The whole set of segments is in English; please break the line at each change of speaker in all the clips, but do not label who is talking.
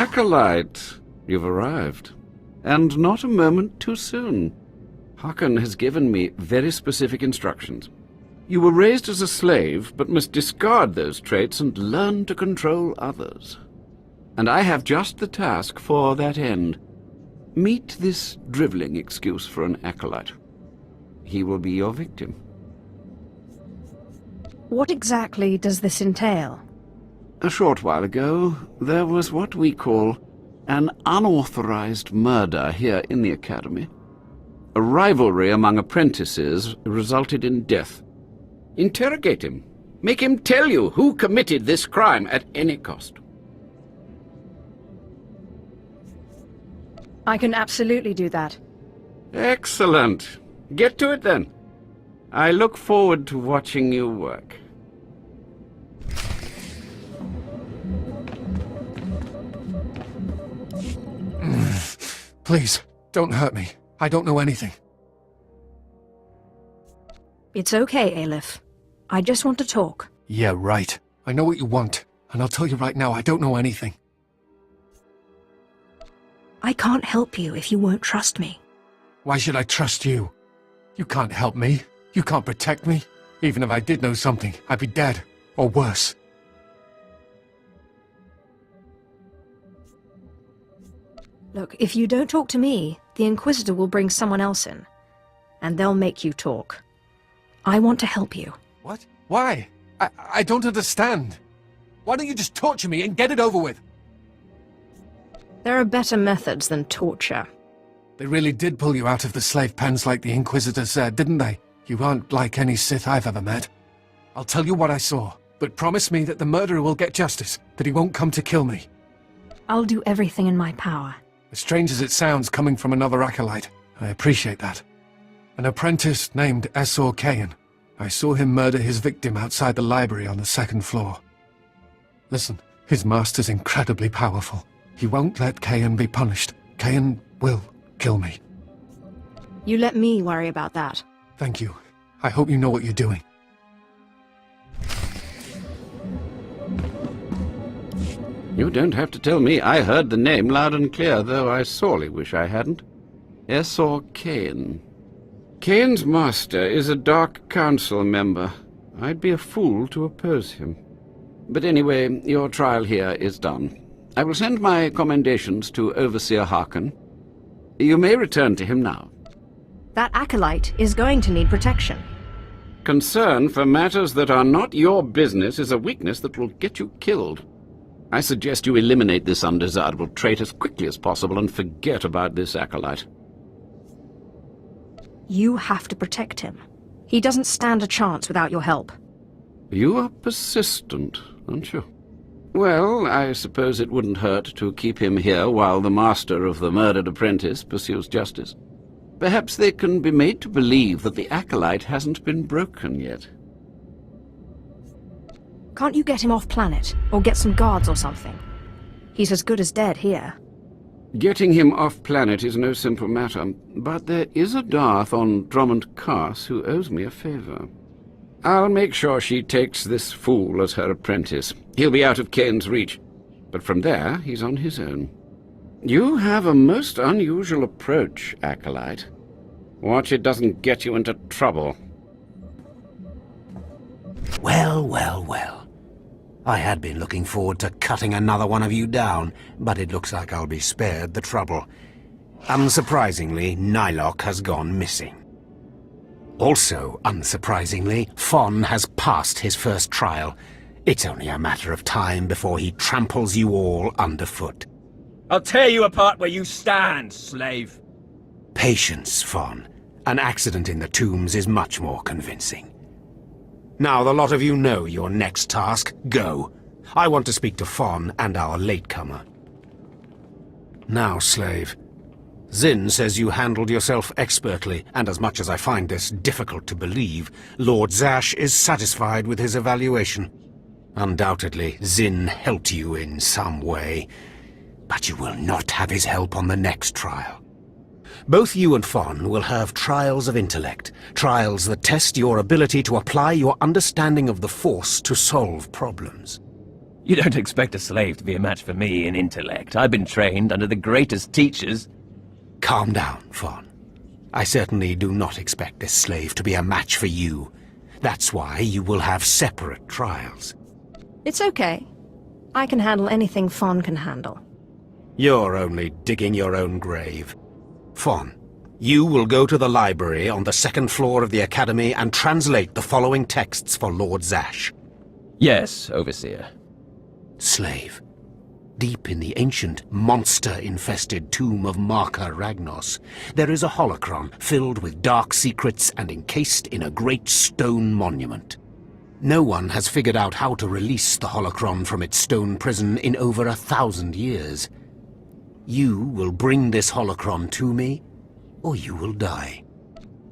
Acolyte, you've arrived. And not a moment too soon. Harkin has given me very specific instructions. You were raised as a slave, but must discard those traits and learn to control others. And I have just the task for that end. Meet this drivelling excuse for an acolyte. He will be your victim.
What exactly does this entail?
A short while ago, there was what we call an unauthorized murder here in the Academy. A rivalry among apprentices resulted in death. Interrogate him. Make him tell you who committed this crime at any cost.
I can absolutely do that.
Excellent. Get to it then. I look forward to watching you work.
Please, don't hurt me. I don't know anything.
It's okay, Aleph. I just want to talk.
Yeah, right. I know what you want, and I'll tell you right now, I don't know anything.
I can't help you if you won't trust me.
Why should I trust you? You can't help me. You can't protect me. Even if I did know something, I'd be dead. Or worse.
Look, if you don't talk to me, the Inquisitor will bring someone else in. And they'll make you talk. I want to help you.
What? Why? I don't understand. Why don't you just torture me and get it over with?
There are better methods than torture.
They really did pull you out of the slave pens like the Inquisitors said, didn't they? You aren't like any Sith I've ever met. I'll tell you what I saw, but promise me that the murderer will get justice, that he won't come to kill me.
I'll do everything in my power.
As strange as it sounds coming from another Acolyte, I appreciate that. An apprentice named Swtor Kayan. I saw him murder his victim outside the library on the second floor. Listen, his master's incredibly powerful. He won't let Kayan be punished. Kayan will kill me.
You let me worry about that.
Thank you. I hope you know what you're doing.
You don't have to tell me. I heard the name loud and clear, though I sorely wish I hadn't. Swtor Kayan. Kayan's master is a Dark Council member. I'd be a fool to oppose him. But anyway, your trial here is done. I will send my commendations to Overseer Harkin. You may return to him now.
That Acolyte is going to need protection.
Concern for matters that are not your business is a weakness that will get you killed. I suggest you eliminate this undesirable trait as quickly as possible and forget about this Acolyte.
You have to protect him. He doesn't stand a chance without your help.
You are persistent, aren't you? Well, I suppose it wouldn't hurt to keep him here while the master of the murdered apprentice pursues justice. Perhaps they can be made to believe that the Acolyte hasn't been broken yet.
Can't you get him off planet, or get some guards or something? He's as good as dead here.
Getting him off planet is no simple matter, but there is a Darth on Drummond Cass who owes me a favor. I'll make sure she takes this fool as her apprentice. He'll be out of Kane's reach, but from there he's on his own. You have a most unusual approach, Acolyte. Watch it doesn't get you into trouble.
Well, well, well. I had been looking forward to cutting another one of you down, but it looks like I'll be spared the trouble. Unsurprisingly, Nylock has gone missing. Also, unsurprisingly, Fon has passed his first trial. It's only a matter of time before he tramples you all underfoot.
I'll tear you apart where you stand, slave.
Patience, Fon. An accident in the tombs is much more convincing. Now the lot of you know your next task. Go. I want to speak to Fon and our latecomer. Now, slave. Zin says you handled yourself expertly, and as much as I find this difficult to believe, Lord Zash is satisfied with his evaluation. Undoubtedly, Zin helped you in some way, but you will not have his help on the next trial. Both you and Fon will have trials of intellect, trials that test your ability to apply your understanding of the Force to solve problems.
You don't expect a slave to be a match for me in intellect. I've been trained under the greatest teachers.
Calm down, Fawn. I certainly do not expect this slave to be a match for you. That's why you will have separate trials.
It's okay. I can handle anything Fawn can handle.
You're only digging your own grave. Fawn, you will go to the library on the second floor of the Academy and translate the following texts for Lord Zash.
Yes, Overseer.
Slave. Deep in the ancient, monster-infested tomb of Marka Ragnos, there is a holocron filled with dark secrets and encased in a great stone monument. No one has figured out how to release the holocron from its stone prison in over 1,000 years. You will bring this holocron to me, or you will die.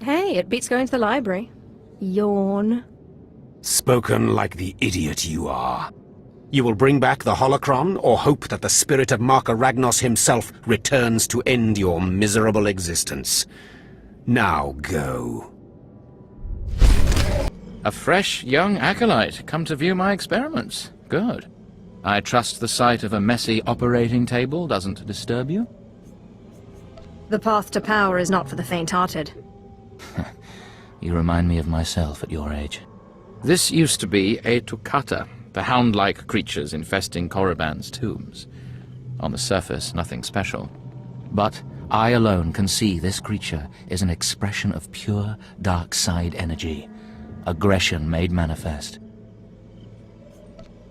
Hey, it beats going to the library. Yawn.
Spoken like the idiot you are. You will bring back the holocron, or hope that the spirit of Marka Ragnos himself returns to end your miserable existence. Now go.
A fresh young acolyte come to view my experiments. Good. I trust the sight of a messy operating table doesn't disturb you?
The path to power is not for the faint-hearted.
You remind me of myself at your age.
This used to be a Toccata, the hound-like creatures infesting Korriban's tombs.
On the surface, nothing special. But I alone can see this creature is an expression of pure dark side energy. Aggression made manifest.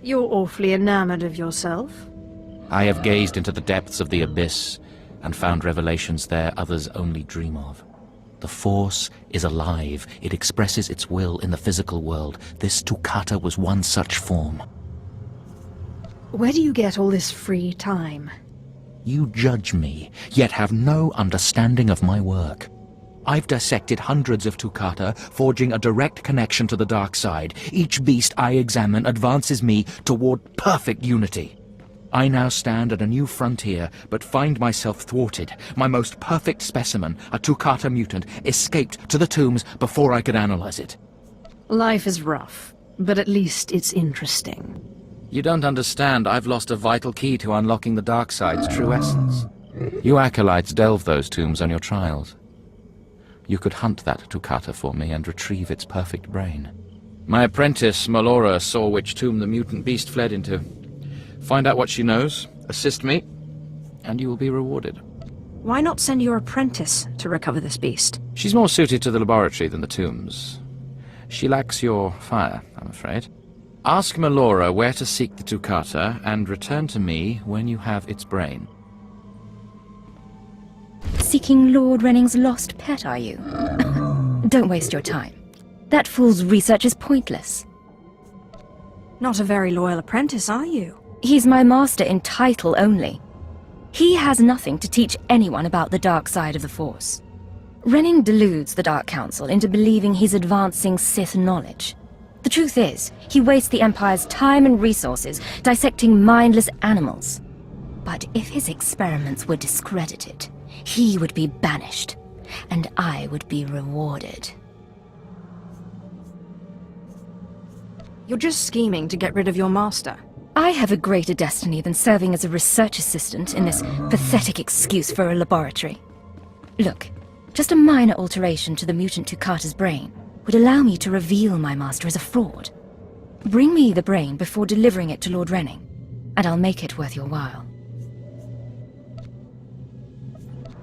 You're awfully enamored of yourself.
I have gazed into the depths of the abyss and found revelations there others only dream of. The Force is alive. It expresses its will in the physical world. This Toccata was one such form.
Where do you get all this free time?
You judge me, yet have no understanding of my work. I've dissected hundreds of Toccata, forging a direct connection to the dark side. Each beast I examine advances me toward perfect unity. I now stand at a new frontier, but find myself thwarted. My most perfect specimen, a Toccata mutant, escaped to the tombs before I could analyze it.
Life is rough, but at least it's interesting.
You don't understand. I've lost a vital key to unlocking the dark side's true essence. You acolytes delve those tombs on your trials. You could hunt that Toccata for me and retrieve its perfect brain. My apprentice, Melora, saw which tomb the mutant beast fled into. Find out what she knows, assist me, and you will be rewarded.
Why not send your apprentice to recover this beast?
She's more suited to the laboratory than the tombs. She lacks your fire, I'm afraid. Ask Melora where to seek the Toccata, and return to me when you have its brain.
Seeking Lord Renning's lost pet, are you? Don't waste your time. That fool's research is pointless.
Not a very loyal apprentice, are you?
He's my master in title only. He has nothing to teach anyone about the dark side of the Force. Renning deludes the Dark Council into believing he's advancing Sith knowledge. The truth is, he wastes the Empire's time and resources dissecting mindless animals. But if his experiments were discredited, he would be banished, and I would be rewarded.
You're just scheming to get rid of your master.
I have a greater destiny than serving as a research assistant in this pathetic excuse for a laboratory. Look, just a minor alteration to the mutant Toccata's brain would allow me to reveal my master as a fraud. Bring me the brain before delivering it to Lord Renning, and I'll make it worth your while.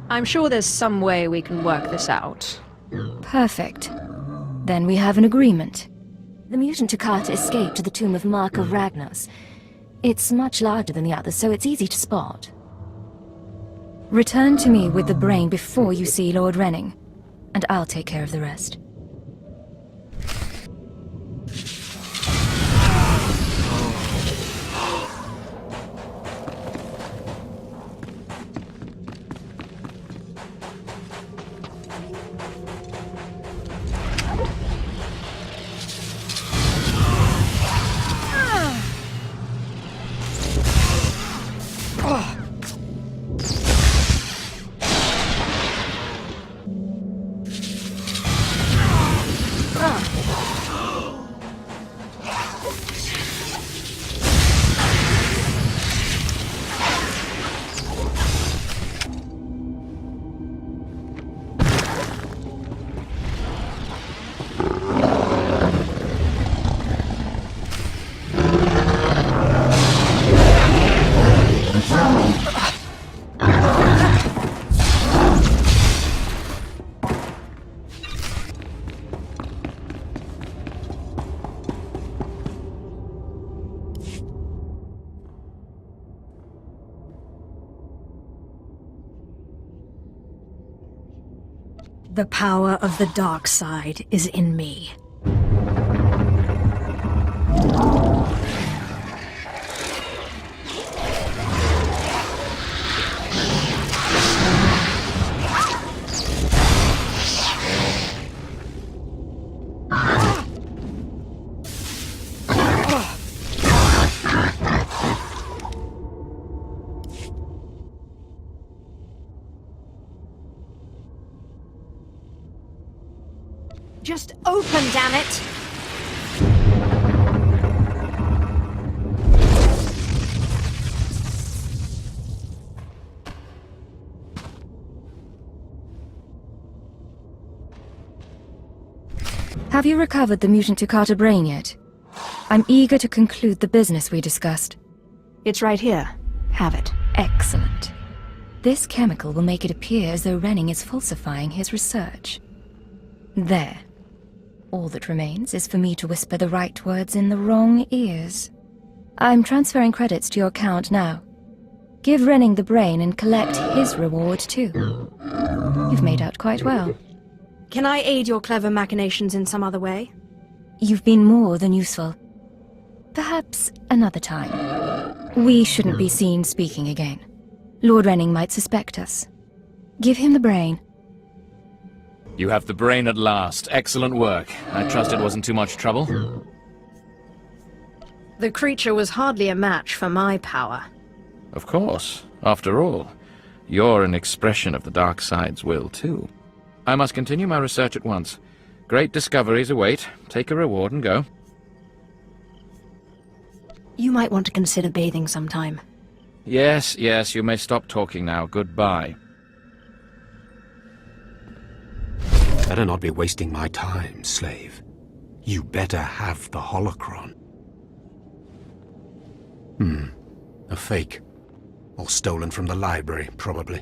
I'm sure there's some way we can work this out.
Perfect. Then we have an agreement. The mutant Toccata escaped to the tomb of Marka Ragnos. It's much larger than the others, so it's easy to spot. Return to me with the brain before you see Lord Renning, and I'll take care of the rest.
The power of the dark side is in me. Just open, damn it!
Have you recovered the mutant Tukata brain yet? I'm eager to conclude the business we discussed.
It's right here. Have it.
Excellent. This chemical will make it appear as though Renning is falsifying his research. There. All that remains is for me to whisper the right words in the wrong ears. I'm transferring credits to your account now. Give Renning the brain and collect his reward too. You've made out quite well.
Can I aid your clever machinations in some other way?
You've been more than useful. Perhaps another time. We shouldn't be seen speaking again. Lord Renning might suspect us. Give him the brain.
You have the brain at last. Excellent work. I trust it wasn't too much trouble?
The creature was hardly a match for my power.
Of course. After all, you're an expression of the dark side's will, too. I must continue my research at once. Great discoveries await. Take a reward and go.
You might want to consider bathing sometime.
Yes, you may stop talking now. Goodbye.
Better not be wasting my time, slave. You better have the holocron. A fake. Or stolen from the library, probably.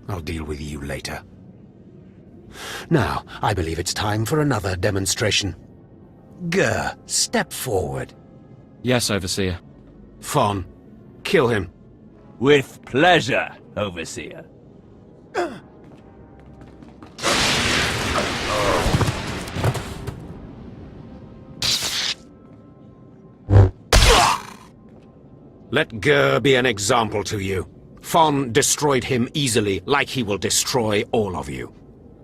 I'll deal with you later. Now, I believe it's time for another demonstration. Gur, step forward.
Yes, Overseer.
Fon, kill him.
With pleasure, Overseer.
Let Gur be an example to you. Fon destroyed him easily, like he will destroy all of you.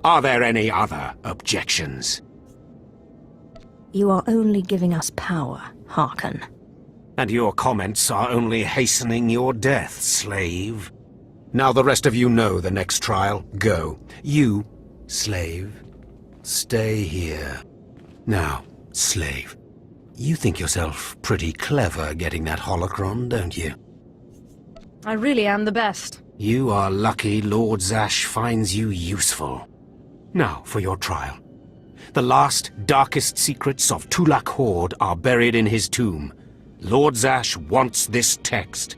Are there any other objections?
You are only giving us power, Harkin.
And your comments are only hastening your death, slave. Now the rest of you know the next trial. Go. You, slave, stay here. Now, slave, you think yourself pretty clever getting that holocron, don't you?
I really am the best.
You are lucky Lord Zash finds you useful. Now for your trial. The last, darkest secrets of Tulak Horde are buried in his tomb. Lord Zash wants this text.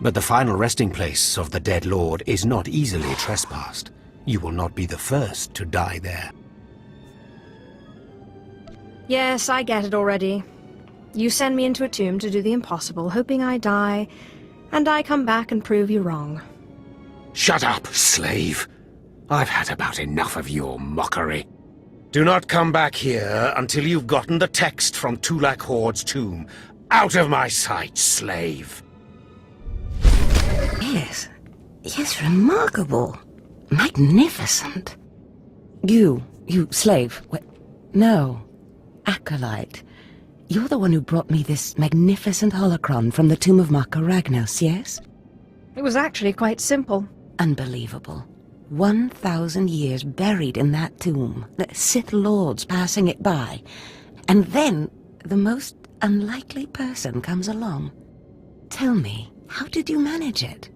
But the final resting place of the dead lord is not easily trespassed. You will not be the first to die there.
Yes, I get it already. You send me into a tomb to do the impossible, hoping I die, and I come back and prove you wrong.
Shut up, slave. I've had about enough of your mockery. Do not come back here until you've gotten the text from Tulak Horde's tomb. Out of my sight, slave.
Yes, remarkable. Magnificent. You slave. No, Acolyte. You're the one who brought me this magnificent holocron from the tomb of Marka Ragnos, yes?
It was actually quite simple.
Unbelievable. 1,000 years buried in that tomb, the Sith Lords passing it by, and then the most unlikely person comes along. Tell me, how did you manage it?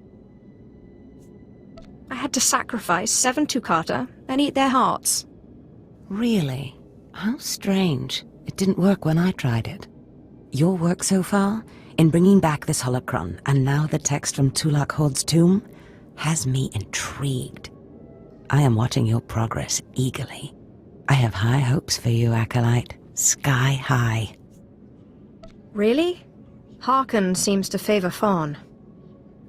I had to sacrifice 7 Tukata and eat their hearts.
Really? How strange. It didn't work when I tried it. Your work so far, in bringing back this holocron, and now the text from Tulak Horde's tomb, has me intrigued. I am watching your progress eagerly. I have high hopes for you, Acolyte. Sky high.
Really? Harkin seems to favor Fawn.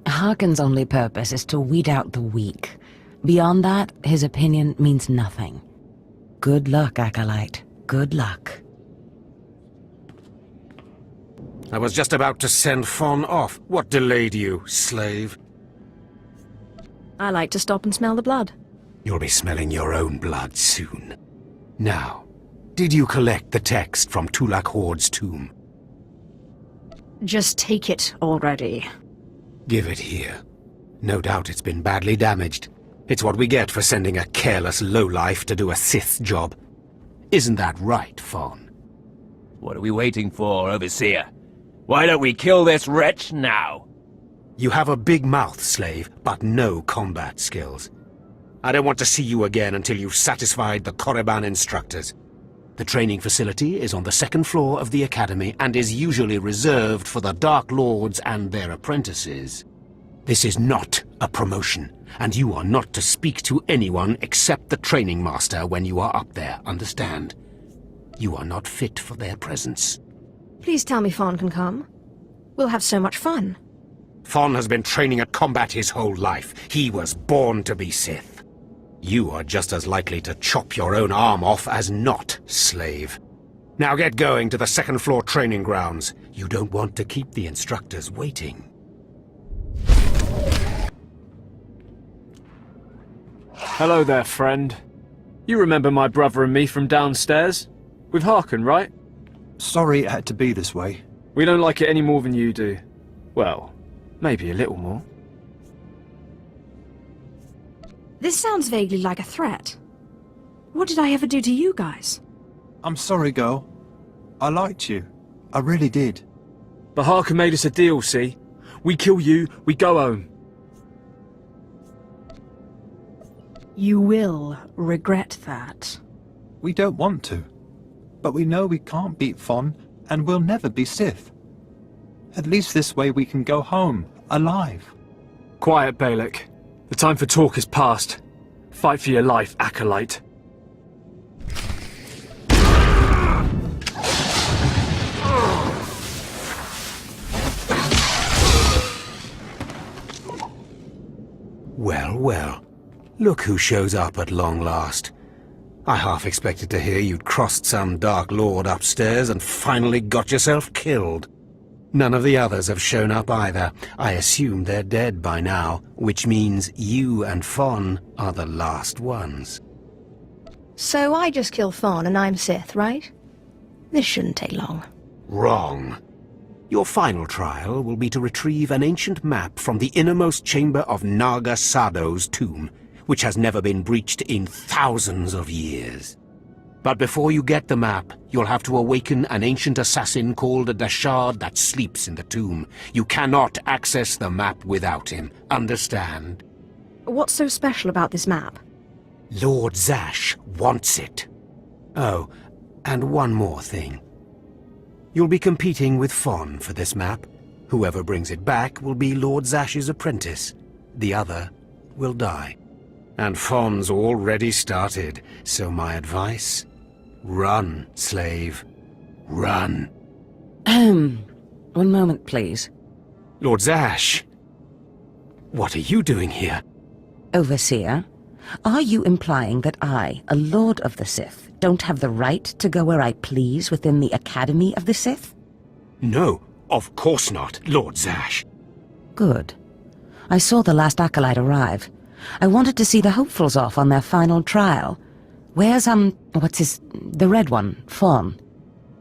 Harkin's only purpose is to weed out the weak. Beyond that, his opinion means nothing. Good luck, Acolyte. Good luck.
I was just about to send Fon off. What delayed you, slave?
I like to stop and smell the blood.
You'll be smelling your own blood soon. Now, did you collect the text from Tulak Horde's tomb?
Just take it already.
Give it here. No doubt it's been badly damaged. It's what we get for sending a careless lowlife to do a Sith job. Isn't that right, Fon?
What are we waiting for, Overseer? Why don't we kill this wretch now?
You have a big mouth, slave, but no combat skills. I don't want to see you again until you've satisfied the Korriban instructors. The training facility is on the second floor of the Academy and is usually reserved for the Dark Lords and their apprentices. This is not a promotion, and you are not to speak to anyone except the training master when you are up there, understand? You are not fit for their presence.
Please tell me Fawn can come. We'll have so much fun.
Fon has been training at combat his whole life. He was born to be Sith. You are just as likely to chop your own arm off as not, slave. Now get going to the second floor training grounds. You don't want to keep the instructors waiting.
Hello there, friend. You remember my brother and me from downstairs? With Harkin, right?
Sorry it had to be this way.
We don't like it any more than you do. Well, maybe a little more.
This sounds vaguely like a threat. What did I ever do to you guys?
I'm sorry, girl. I liked you. I really did.
But Harkin made us a deal, see? We kill you, we go home.
You will regret that.
We don't want to. But we know we can't beat Fon, and we'll never be Sith. At least this way we can go home, alive.
Quiet, Balak. The time for talk is past. Fight for your life, Acolyte.
Well, well. Look who shows up at long last. I half expected to hear you'd crossed some Dark Lord upstairs and finally got yourself killed. None of the others have shown up either. I assume they're dead by now, which means you and Fon are the last ones.
So I just kill Fawn and I'm Sith, right? This shouldn't take long.
Wrong. Your final trial will be to retrieve an ancient map from the innermost chamber of Naga Sado's tomb, which has never been breached in thousands of years. But before you get the map, you'll have to awaken an ancient assassin called a Dashard that sleeps in the tomb. You cannot access the map without him, understand?
What's so special about this map?
Lord Zash wants it. Oh, and one more thing. You'll be competing with Fon for this map. Whoever brings it back will be Lord Zash's apprentice. The other will die. And Fon's already started, so my advice... run, slave. Run.
One moment, please.
Lord Zash! What are you doing here?
Overseer, are you implying that I, a Lord of the Sith, don't have the right to go where I please within the Academy of the Sith?
No, of course not, Lord Zash.
Good. I saw the last Acolyte arrive. I wanted to see the hopefuls off on their final trial. Where's, the red one, Fon?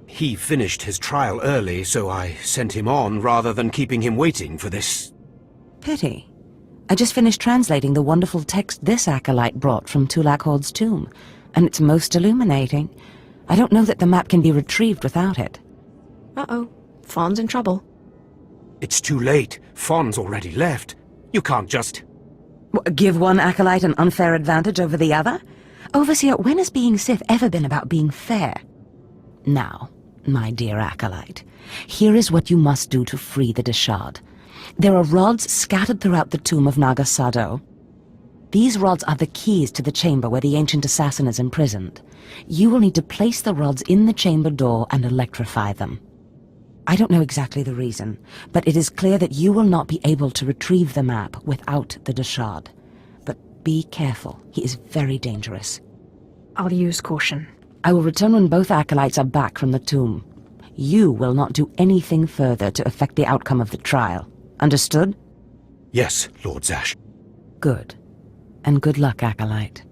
He finished his trial early, so I sent him on rather than keeping him waiting for this.
Pity. I just finished translating the wonderful text this Acolyte brought from Tulak Horde's tomb, and it's most illuminating. I don't know that the map can be retrieved without it.
Uh-oh. Fawn's in trouble.
It's too late. Fon's already left. You can't just...
Give one Acolyte an unfair advantage over the other? Overseer, when has being Sith ever been about being fair? Now, my dear Acolyte, here is what you must do to free the Dashard. There are rods scattered throughout the tomb of Naga Sado. These rods are the keys to the chamber where the ancient assassin is imprisoned. You will need to place the rods in the chamber door and electrify them. I don't know exactly the reason, but it is clear that you will not be able to retrieve the map without the Dashard. But Be careful. He is very dangerous.
I'll use caution.
I will return when both acolytes are back from the tomb. You will not do anything further to affect the outcome of the trial. Understood?
Yes, Lord Zash.
Good. And good luck, Acolyte.